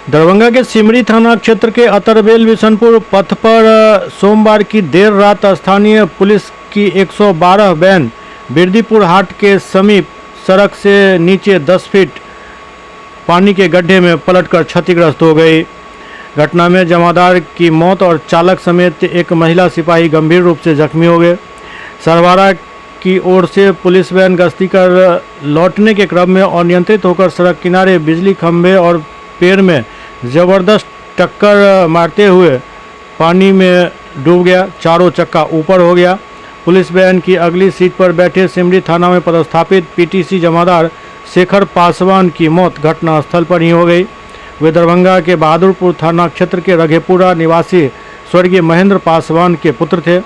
दरभंगा के सिमरी थाना क्षेत्र के अतरबेल बिशनपुर पथ पर सोमवार की देर रात स्थानीय पुलिस की 112 वैन बिरदीपुर हाट के समीप सड़क से नीचे 10 फीट पानी के गड्ढे में पलटकर क्षतिग्रस्त हो गई। घटना में जमादार की मौत और चालक समेत एक महिला सिपाही गंभीर रूप से जख्मी हो गए। सरवारा की ओर से पुलिस वैन गश्ती कर लौटने के क्रम में अनियंत्रित होकर सड़क किनारे बिजली खंभे और पेड़ में जबरदस्त टक्कर मारते हुए पानी में डूब गया। चारों चक्का ऊपर हो गया। पुलिस वैन की अगली सीट पर बैठे सिमरी थाना में पदस्थापित पीटीसी जमादार शेखर पासवान की मौत घटनास्थल पर ही हो गई। वे दरभंगा के बहादुरपुर थाना क्षेत्र के रघेपुरा निवासी स्वर्गीय महेंद्र पासवान के पुत्र थे।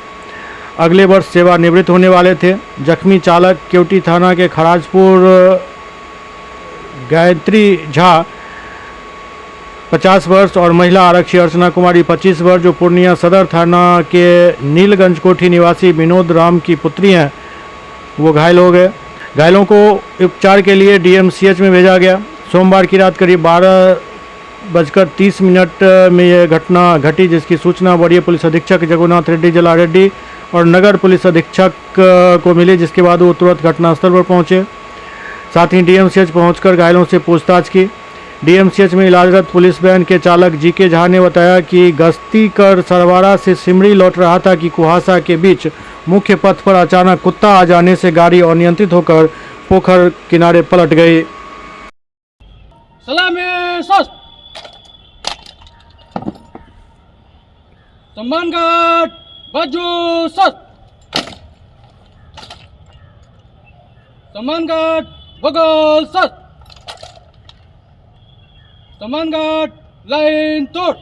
अगले वर्ष सेवानिवृत्त होने वाले थे। जख्मी चालक केवटी थाना के खराजपुर गायत्री झा 50 वर्ष और महिला आरक्षी अर्चना कुमारी 25 वर्ष जो पूर्णिया सदर थाना के नीलगंज कोठी निवासी विनोद राम की पुत्री हैं, वो घायल हो गए। घायलों को उपचार के लिए डीएमसीएच में भेजा गया। सोमवार की रात करीब 12:30 में यह घटना घटी, जिसकी सूचना वरीय पुलिस अधीक्षक जगन्नाथ रेड्डी जला रेड्डी और नगर पुलिस अधीक्षक को मिली, जिसके बाद वो तुरंत घटनास्थल पर पहुंचे। साथ ही डीएमसीएच पहुंचकर घायलों से पूछताछ की। डीएमसीएच में इलाजरत पुलिस वैन के चालक जीके झा ने बताया कि गश्ती कर सरवारा से सिमरी लौट रहा था कि कुहासा के बीच मुख्य पथ पर अचानक कुत्ता आ जाने से गाड़ी अनियंत्रित होकर पोखर किनारे पलट गई। सलामी सस्त सम्मानगढ़ बाजू सस्त सम्मानगढ़ बगल सस्त सम्मानगढ़ लाइन तोड़।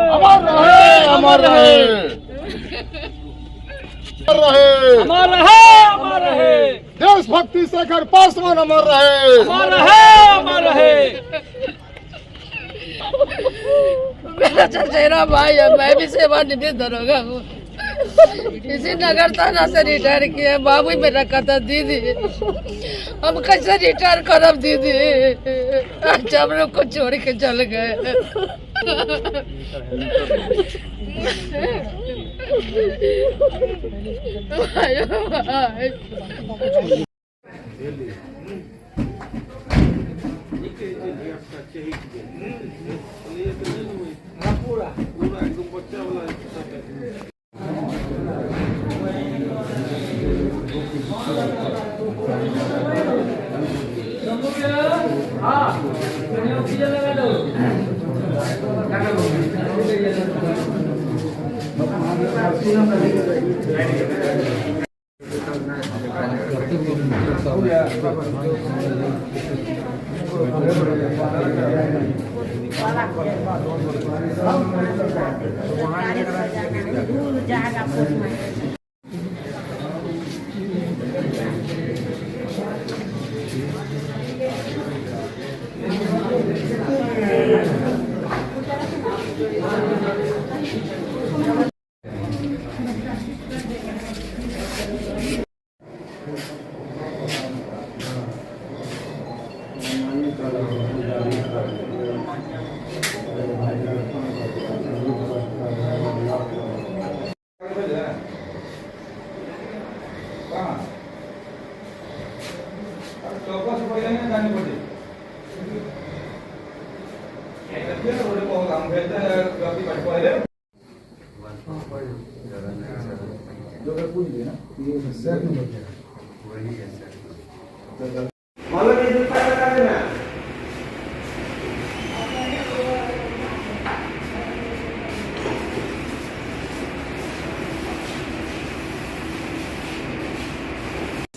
अमर रहे, अमर रहे, अमर रहे, अमर रहे, देशभक्ति शेखर पासवान अमर रहे, अमर रहे, अमर रहे। मेरा चचेरा भाई है, मैं भी सेवानिवृत्त दरोगा हूँ। इसी नगर थाना से रिटायर किया। बाबू मेरा कहता दीदी हम कैसे रिटायर करब दीदी, आज हम लोग को छोड़ के चल गए।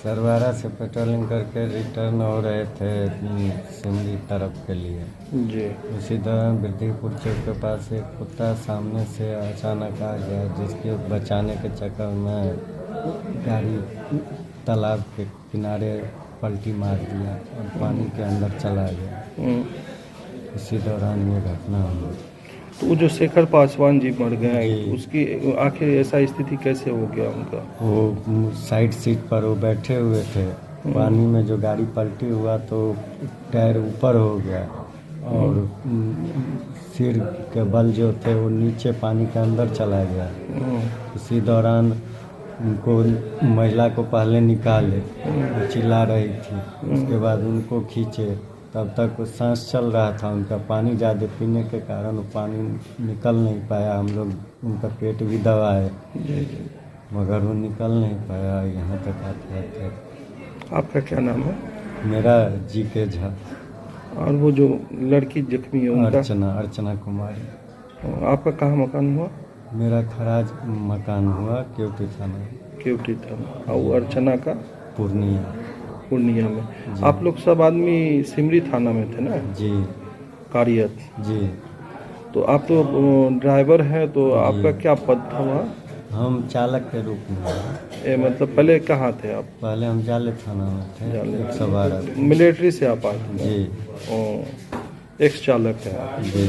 सरवारा से पेट्रोलिंग करके रिटर्न हो रहे थे सिमरी तरफ के लिए। जी। उसी दौरान वृद्धिपुर चौक के पास एक कुत्ता सामने से अचानक आ गया, जिसके बचाने के चक्कर में गाड़ी तालाब के किनारे पलटी मार दिया और पानी के अंदर चला गया। इसी दौरान ये घटना हुई। तो वो जो शेखर पासवान जी मर गए, जी। उसकी आखिर ऐसा स्थिति कैसे हो गया उनका? वो साइड सीट पर वो बैठे हुए थे, पानी में जो गाड़ी पलटी हुआ तो टायर ऊपर हो गया और सिर के बल जो थे वो नीचे पानी के अंदर चला गया। इसी दौरान उनको महिला को पहले निकाले, वो चिल्ला रही थी, उसके बाद उनको खींचे, तब तक वो सांस चल रहा था उनका। पानी ज़्यादा पीने के कारण वो पानी निकल नहीं पाया। हम लोग उनका पेट भी दबाए मगर वो निकल नहीं पाया। यहाँ तक आते आते। आपका क्या नाम है? मेरा जी के झा। और वो जो लड़की जख्मी है उनका? अर्चना कुमारी। आपका कहाँ मकान हुआ? मेरा खराज मकान हुआ केवटी थाना। केवटी थाना। और वो अर्चना का? पूर्णिया में। जी। आप लोग सब आदमी सिमरी थाना में थे ना? जी कार्यत। जी। तो आप तो ड्राइवर हैं, तो आपका क्या पद था वहाँ? हम चालक के रूप में हैं। मतलब पहले कहाँ थे आप? पहले हम जाले थाना में थे। जाले। 112। मिलिट्री से आप आए थे? जी। एक्स चालक है आप। जी।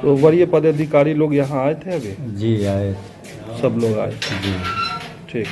तो वरीय पदाधिकारी लोग यहाँ आए थे अभी? जी आए। सब लोग आए? जी। ठीक।